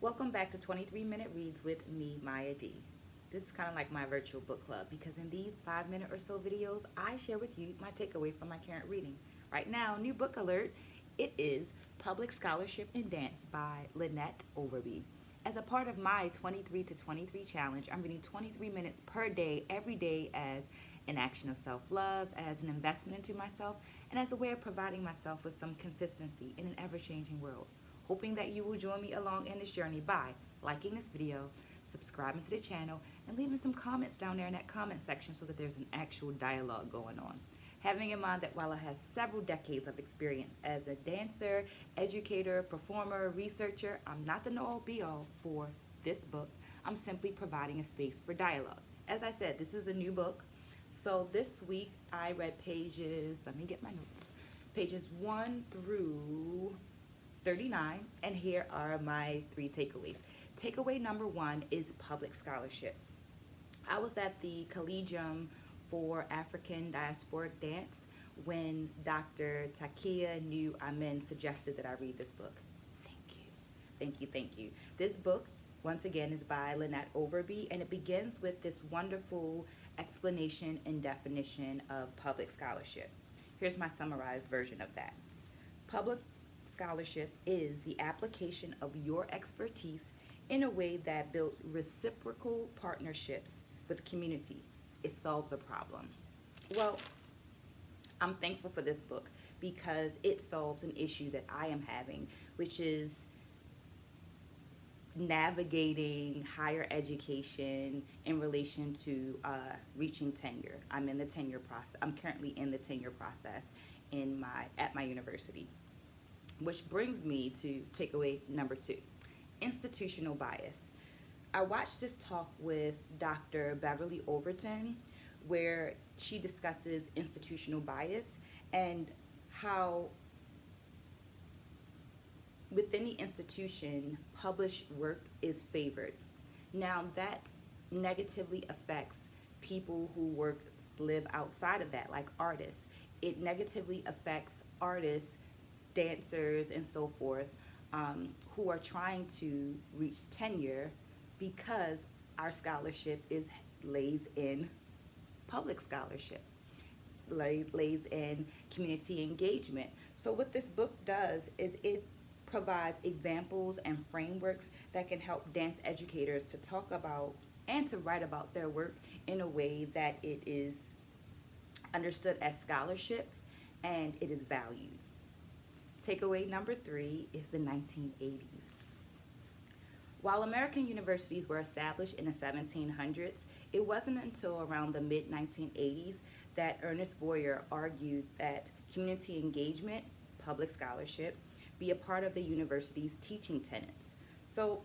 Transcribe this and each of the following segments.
Welcome back to 23 Minute Reads with me, Mya D. This is kind of like my virtual book club because in these 5 minute or so videos, I share with you my takeaway from my current reading. Right now, new book alert. It is Public Scholarship in Dance by Lynette Overby. As a part of my 23 to 23 challenge, I'm reading 23 minutes per day, every day, as an action of self-love, as an investment into myself, and as a way of providing myself with some consistency in an ever-changing world. Hoping that you will join me along in this journey by liking this video, subscribing to the channel, and leaving some comments down there in that comment section so that there's an actual dialogue going on. Having in mind that while I have several decades of experience as a dancer, educator, performer, researcher, I'm not the know-all be-all for this book. I'm simply providing a space for dialogue. As I said, this is a new book. So this week I read pages, let me get my notes, pages 1 through 39, and here are my 3 takeaways. Takeaway number 1 is public scholarship. I was at the Collegium for African Diasporic Dance when Dr. Takia New Amen suggested that I read this book. Thank you. Thank you, thank you. This book, once again, is by Lynette Overby, and it begins with this wonderful explanation and definition of public scholarship. Here's my summarized version of that. Public scholarship is the application of your expertise in a way that builds reciprocal partnerships with the community. It solves a problem. Well, I'm thankful for this book because it solves an issue that I am having, which is navigating higher education in relation to reaching tenure. I'm in the tenure process. I'm currently in the tenure process at my university. Which brings me to takeaway number 2, institutional bias. I watched this talk with Dr. Beverly Overton where she discusses institutional bias and how within the institution, published work is favored. Now that negatively affects people who live outside of that, like artists. It negatively affects artists, dancers, and so forth, who are trying to reach tenure because our scholarship lays in public scholarship, lays in community engagement. So what this book does is it provides examples and frameworks that can help dance educators to talk about and to write about their work in a way that it is understood as scholarship and it is valued. Takeaway number 3 is the 1980s. While American universities were established in the 1700s, it wasn't until around the mid-1980s that Ernest Boyer argued that community engagement, public scholarship, be a part of the university's teaching tenets. So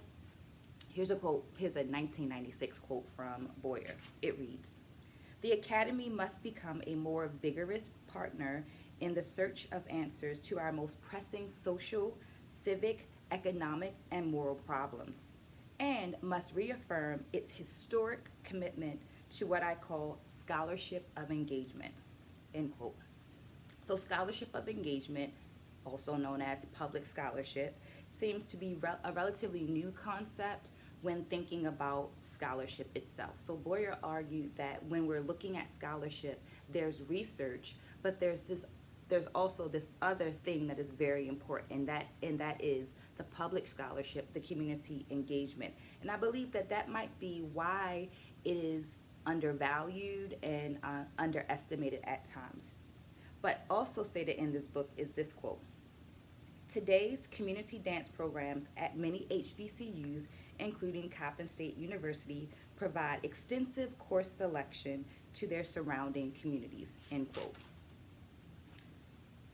here's a quote, here's a 1996 quote from Boyer. It reads, "The Academy must become a more vigorous partner in the search of answers to our most pressing social, civic, economic, and moral problems, and must reaffirm its historic commitment to what I call scholarship of engagement," end quote. So scholarship of engagement, also known as public scholarship, seems to be a relatively new concept when thinking about scholarship itself. So Boyer argued that when we're looking at scholarship, there's research, but there's also this other thing that is very important, and that is the public scholarship, the community engagement. And I believe that might be why it is undervalued and underestimated at times. But also stated in this book is this quote: "Today's community dance programs at many HBCUs, including Coppin State University, provide extensive course selection to their surrounding communities," end quote.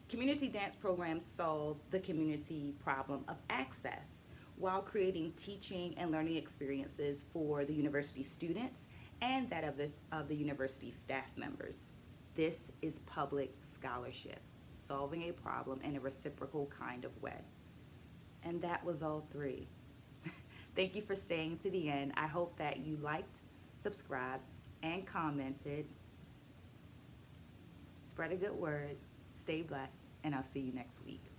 Community dance programs solve the community problem of access while creating teaching and learning experiences for the university students and that of the university staff members. This is public scholarship, solving a problem in a reciprocal kind of way. And that was all 3. Thank you for staying to the end. I hope that you liked, subscribed, and commented. Spread a good word. Stay blessed, and I'll see you next week.